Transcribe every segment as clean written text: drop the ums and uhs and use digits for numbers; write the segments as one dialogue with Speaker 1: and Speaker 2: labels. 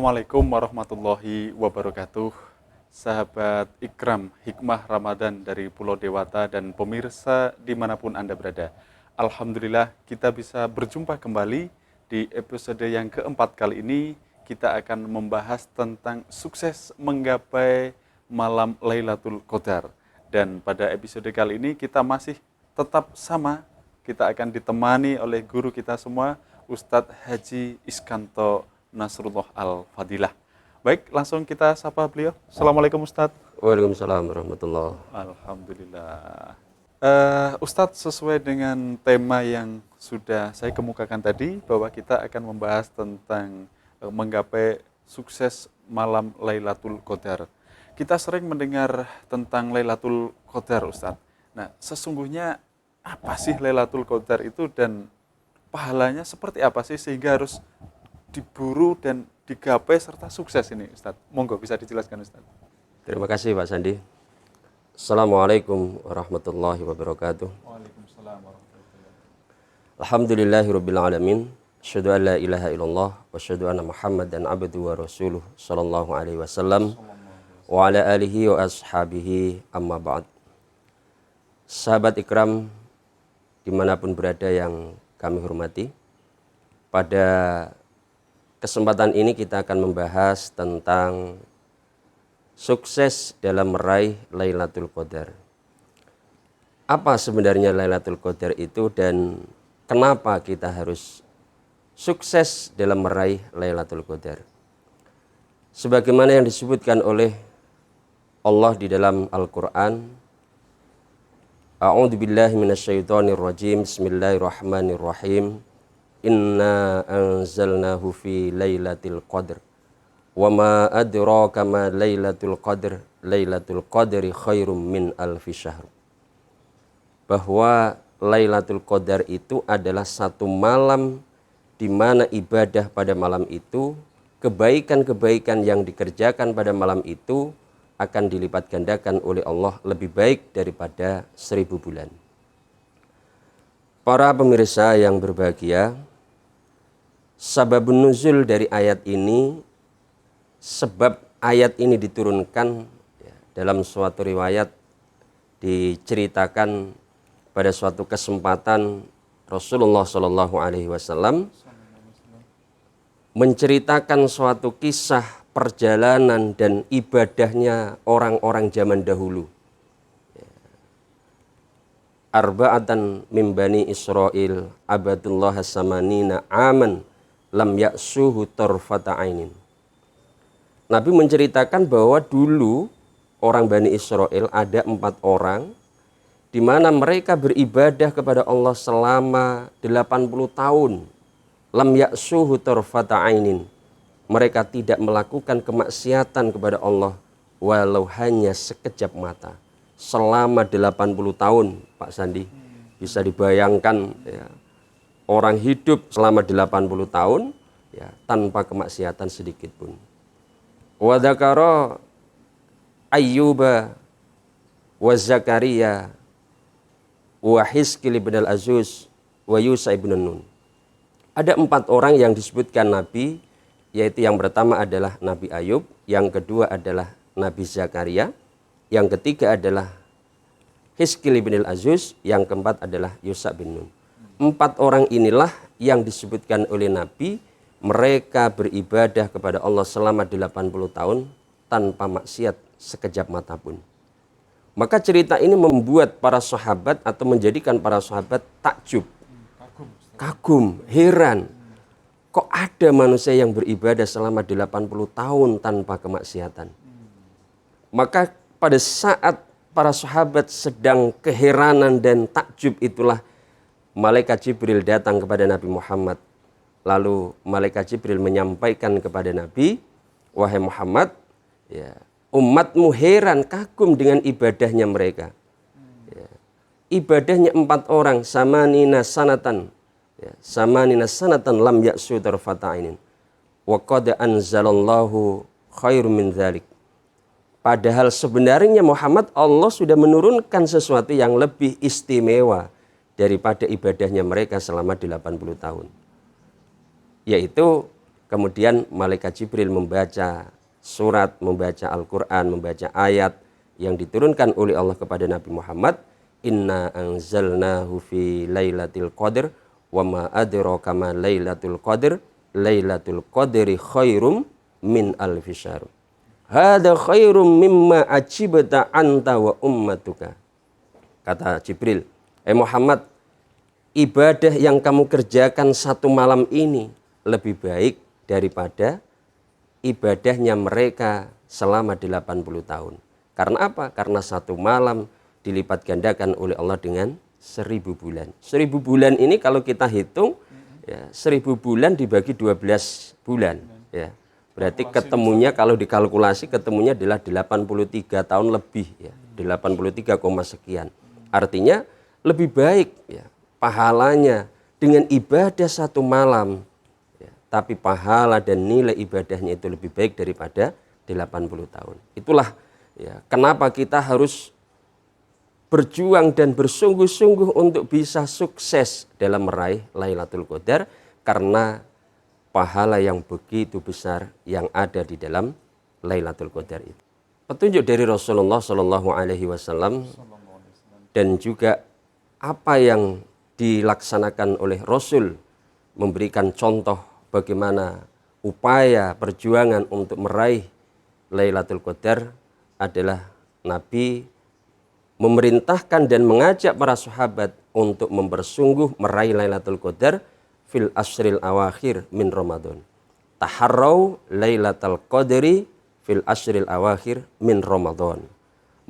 Speaker 1: Assalamualaikum warahmatullahi wabarakatuh. Sahabat Ikram Hikmah Ramadan dari Pulau Dewata dan pemirsa dimanapun Anda berada. Alhamdulillah kita bisa berjumpa kembali di episode yang keempat kali ini. Kita akan membahas tentang sukses menggapai malam Lailatul Qadar. Dan pada episode kali ini kita masih tetap sama. Kita akan ditemani oleh guru kita semua, Ustadz Haji Iskanto Nasrullah Al-Fadilah. Baik, langsung kita sapa beliau. Assalamualaikum Ustadz.
Speaker 2: Waalaikumsalam warahmatullahi.
Speaker 1: Alhamdulillah. Ustadz, sesuai dengan tema yang sudah saya kemukakan tadi, bahwa kita akan membahas tentang menggapai sukses malam Lailatul Qadar. Kita sering mendengar tentang Lailatul Qadar, Ustadz. Nah, sesungguhnya apa sih Lailatul Qadar itu dan pahalanya seperti apa sih sehingga harus diburu dan digapai serta sukses ini, Ustadz? Monggo bisa dijelaskan, Ustadz.
Speaker 2: Terima kasih Pak Sandi. Assalamualaikum warahmatullahi wabarakatuh.
Speaker 1: Waalaikumsalam warahmatullahi wabarakatuh.
Speaker 2: Alhamdulillahirabbil alamin. Asyhadu an la ilaha illallah wa asyhadu anna Muhammadan abduhu wa rasuluh sallallahu alaihi wasallam wa ala alihi wa ashabihi amma ba'd. Sahabat Ikram dimanapun berada yang kami hormati, pada kesempatan ini kita akan membahas tentang sukses dalam meraih Lailatul Qadar. Apa sebenarnya Lailatul Qadar itu dan kenapa kita harus sukses dalam meraih Lailatul Qadar? Sebagaimana yang disebutkan oleh Allah di dalam Al-Qur'an, A'udzu billahi minasyaitonir rajim. Bismillahirrahmanirrahim. Inna anzalnahu fi lailatul qadr wa ma adraka ma lailatul qadr lailatul qadri khairum min alfi syahr. Bahwa Lailatul Qadar itu adalah satu malam di mana ibadah pada malam itu, kebaikan-kebaikan yang dikerjakan pada malam itu akan dilipat gandakan oleh Allah lebih baik daripada 1000 bulan. Para pemirsa yang berbahagia, sababun nuzul dari ayat ini, sebab ayat ini diturunkan dalam suatu riwayat diceritakan pada suatu kesempatan Rasulullah Shallallahu Alaihi Wasallam menceritakan suatu kisah perjalanan dan ibadahnya orang-orang zaman dahulu. Arba'atan min bani Israil abadullah samanina aman lam ya'suhu tarfata ainin. Nabi menceritakan bahwa dulu orang Bani Israel ada 4 orang di mana mereka beribadah kepada Allah selama 80 tahun. Lam ya'suhu tarfata ainin. Mereka tidak melakukan kemaksiatan kepada Allah walau hanya sekejap mata. Selama 80 tahun, Pak Sandi. Bisa dibayangkan ya, orang hidup selama 80 tahun ya, tanpa kemaksiatan sedikit pun. Wa dzakara Ayyuba wa Zakaria wa Hizkil ibn al-Azuz wa Yusa ibn Nun. Ada 4 orang yang disebutkan Nabi, yaitu yang pertama adalah Nabi Ayub, yang kedua adalah Nabi Zakaria, yang ketiga adalah Hizkil ibn al-Azuz, yang keempat adalah Yusa bin Nun. 4 orang inilah yang disebutkan oleh Nabi, mereka beribadah kepada Allah selama 80 tahun tanpa maksiat sekejap mata pun. Maka cerita ini membuat para sahabat atau menjadikan para sahabat takjub, kagum, heran. Kok ada manusia yang beribadah selama 80 tahun tanpa kemaksiatan? Maka pada saat para sahabat sedang keheranan dan takjub itulah malaikat Jibril datang kepada Nabi Muhammad. Lalu malaikat Jibril menyampaikan kepada Nabi, wahai Muhammad, ya, umatmu heran kagum dengan ibadahnya mereka. Ya, ibadahnya 4 orang, samanina sanatan. Ya, samanina sanatan lam ya'su tarfata ainin. Wa qad anzalallahu khairum min dzalik. Padahal sebenarnya Muhammad, Allah sudah menurunkan sesuatu yang lebih istimewa daripada ibadahnya mereka selama 80 tahun. Yaitu kemudian malaikat Jibril membaca surat, membaca Al-Quran, membaca ayat yang diturunkan oleh Allah kepada Nabi Muhammad, inna anzalnahu fi lailatul qadr wa ma adraka ma lailatul qadr lailatul qadri khairum min alfi syahr hada khairum mimma ajibta anta wa ummatuka. Kata Jibril, Muhammad, ibadah yang kamu kerjakan satu malam ini lebih baik daripada ibadahnya mereka selama 80 tahun. Karena apa? Karena satu malam dilipat gandakan oleh Allah dengan 1000 bulan. 1000 bulan ini kalau kita hitung, ya, 1000 bulan dibagi 12 bulan. Ya. Berarti ketemunya kalau dikalkulasi ketemunya adalah 83 tahun lebih. Ya. 83, sekian. Artinya lebih baik ya, pahalanya dengan ibadah satu malam. Ya. Tapi pahala dan nilai ibadahnya itu lebih baik daripada 80 tahun. Itulah ya, kenapa kita harus berjuang dan bersungguh-sungguh untuk bisa sukses dalam meraih Lailatul Qadar, karena pahala yang begitu besar yang ada di dalam Lailatul Qadar itu. Petunjuk dari Rasulullah SAW dan juga apa yang dilaksanakan oleh Rasul memberikan contoh bagaimana upaya perjuangan untuk meraih Lailatul Qadar adalah Nabi memerintahkan dan mengajak para sahabat untuk mempersungguh meraih Lailatul Qadar fil asril awakhir min Ramadan. Taharrau Lailatul Qadri fil asril awakhir min Ramadan.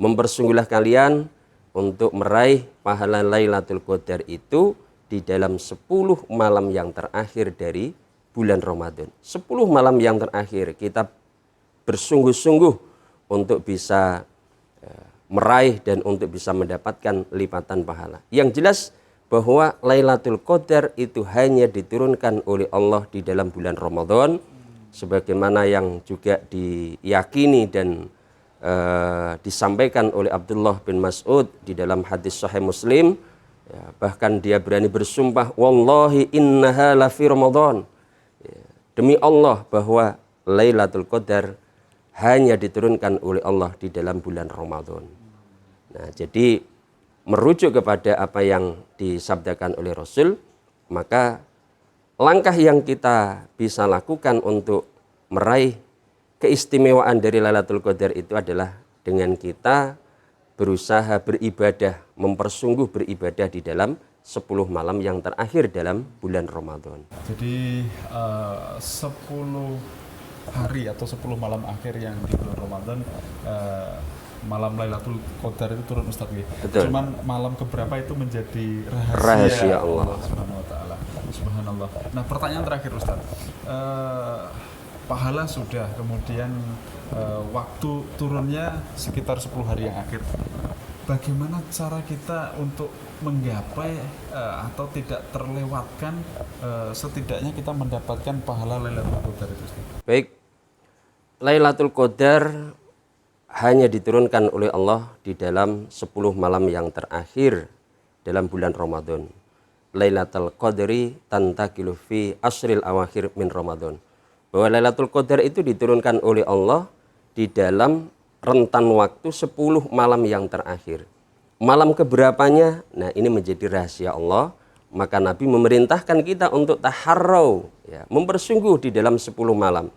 Speaker 2: Mempersungguhlah kalian untuk meraih pahala Lailatul Qadar itu di dalam 10 malam yang terakhir dari bulan Ramadan. 10 malam yang terakhir kita bersungguh-sungguh untuk bisa meraih dan untuk bisa mendapatkan lipatan pahala. Yang jelas bahwa Lailatul Qadar itu hanya diturunkan oleh Allah di dalam bulan Ramadan, sebagaimana yang juga diyakini dan disampaikan oleh Abdullah bin Mas'ud di dalam hadis Sahih Muslim. Ya, bahkan dia berani bersumpah, wallahi innaha la fi Ramadan. Ya, demi Allah bahwa Lailatul Qadar hanya diturunkan oleh Allah di dalam bulan Ramadan. Nah, jadi merujuk kepada apa yang disabdakan oleh Rasul, maka langkah yang kita bisa lakukan untuk meraih keistimewaan dari Lailatul Qadar itu adalah dengan kita berusaha beribadah, mempersungguh beribadah di dalam 10 malam yang terakhir dalam bulan Ramadan.
Speaker 1: Jadi 10 hari atau 10 malam akhir yang di bulan Ramadan, malam Lailatul Qadar itu turun Ustaz ya. Cuman malam keberapa itu menjadi rahasia Allah Subhanahu wa taala. Subhanallah. Nah, pertanyaan terakhir Ustaz. Pahala sudah, kemudian waktu turunnya sekitar 10 hari yang akhir. Bagaimana cara kita untuk menggapai atau tidak terlewatkan setidaknya kita mendapatkan pahala Lailatul Qadar itu?
Speaker 2: Baik, Lailatul Qadar hanya diturunkan oleh Allah di dalam 10 malam yang terakhir dalam bulan Ramadan. Lailatul Qadri tantakilu fi asril awakhir min Ramadan. Bahwa Lailatul Qadar itu diturunkan oleh Allah di dalam rentan waktu 10 malam yang terakhir. Malam keberapanya, nah ini menjadi rahasia Allah. Maka Nabi memerintahkan kita untuk taharrau, ya, mempersungguh di dalam 10 malam.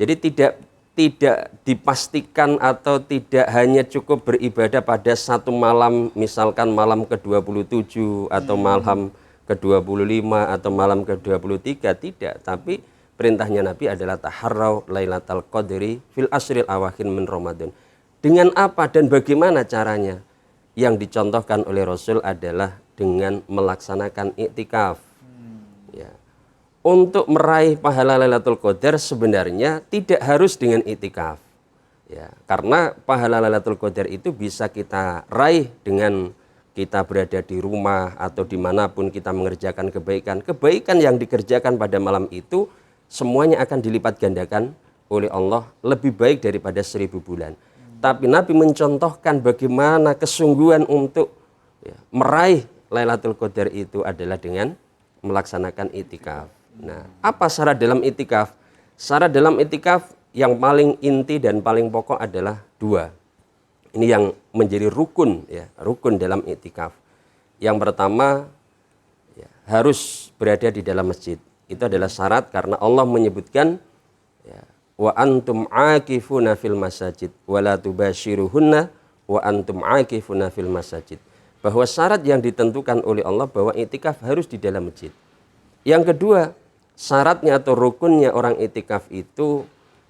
Speaker 2: Jadi tidak dipastikan atau tidak hanya cukup beribadah pada satu malam, misalkan malam ke-27 atau malam ke-25 atau malam ke-23, tidak. Tapi perintahnya Nabi adalah taharrau Lailatul Qadri fil asril awakhir min Ramadan. Dengan apa dan bagaimana caranya? Yang dicontohkan oleh Rasul adalah dengan melaksanakan iktikaf. Ya. Untuk meraih pahala Lailatul Qadar sebenarnya tidak harus dengan iktikaf. Ya, karena pahala Lailatul Qadar itu bisa kita raih dengan kita berada di rumah atau dimanapun kita mengerjakan kebaikan. Kebaikan yang dikerjakan pada malam itu semuanya akan dilipat gandakan oleh Allah lebih baik daripada 1000 bulan. Tapi Nabi mencontohkan bagaimana kesungguhan untuk meraih Lailatul Qadar itu adalah dengan melaksanakan iktikaf. Nah, apa syarat dalam itikaf? Syarat dalam itikaf yang paling inti dan paling pokok adalah dua. Ini yang menjadi rukun, ya, rukun dalam itikaf. Yang pertama, ya, harus berada di dalam masjid. Itu adalah syarat karena Allah menyebutkan, ya, wa antum akifuna fil masajid wa la tubashiruhunna wa antum akifuna fil masajid. Bahwa syarat yang ditentukan oleh Allah bahwa itikaf harus di dalam masjid. Yang kedua, syaratnya atau rukunnya orang itikaf itu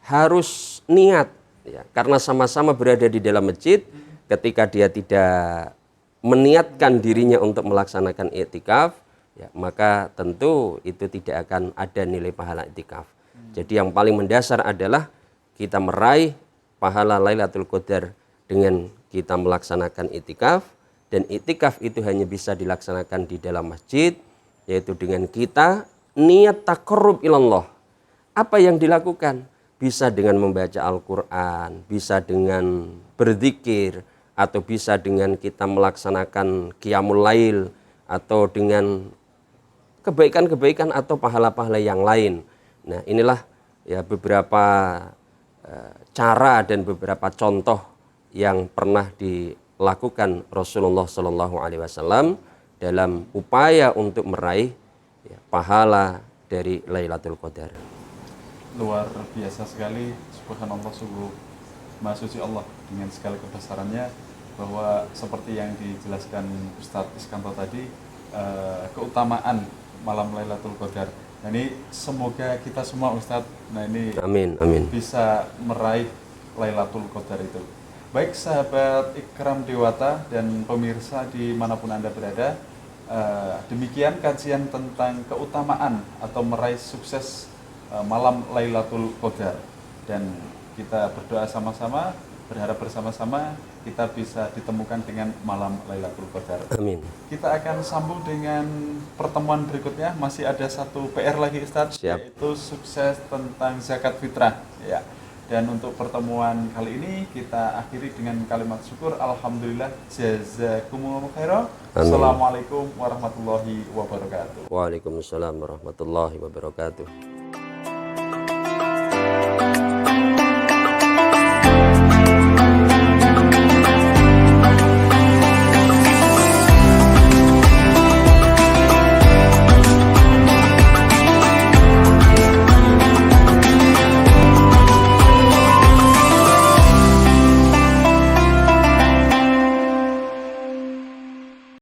Speaker 2: harus niat, ya, karena sama-sama berada di dalam masjid. Ketika dia tidak meniatkan dirinya untuk melaksanakan itikaf, ya, maka tentu itu tidak akan ada nilai pahala itikaf. Jadi yang paling mendasar adalah kita meraih pahala Lailatul Qadar dengan kita melaksanakan itikaf, dan itikaf itu hanya bisa dilaksanakan di dalam masjid, yaitu dengan kita niat taqarrub ilallah. Apa yang dilakukan? Bisa dengan membaca Al-Quran, bisa dengan berzikir, atau bisa dengan kita melaksanakan qiyamul lail, atau dengan kebaikan-kebaikan atau pahala-pahala yang lain. Nah, inilah ya beberapa cara dan beberapa contoh yang pernah dilakukan Rasulullah SAW dalam upaya untuk meraih, ya, pahala dari Lailatul Qadar.
Speaker 1: Luar biasa sekali, subhanallah, sungguh maha suci Allah dengan segala kebesarannya, bahwa seperti yang dijelaskan Ustadz Iskanto tadi, keutamaan malam Lailatul Qadar. Nah, ini semoga kita semua, Ustadz, nah ini
Speaker 2: Amin, amin,
Speaker 1: bisa meraih Lailatul Qadar itu. Baik sahabat Ikram Dewata dan pemirsa dimanapun Anda berada, demikian kajian tentang keutamaan atau meraih sukses malam Lailatul Qadar, dan kita berdoa sama-sama, berharap bersama-sama kita bisa ditemukan dengan malam Lailatul Qadar.
Speaker 2: amin.
Speaker 1: Kita akan sambung dengan pertemuan berikutnya. Masih ada satu PR lagi, Ustadz,
Speaker 2: Siap.
Speaker 1: yaitu sukses tentang zakat fitrah, ya. Dan untuk pertemuan kali ini kita akhiri dengan kalimat syukur. Alhamdulillah, jazakumullahu khairan. Assalamualaikum warahmatullahi wabarakatuh.
Speaker 2: Waalaikumsalam warahmatullahi wabarakatuh.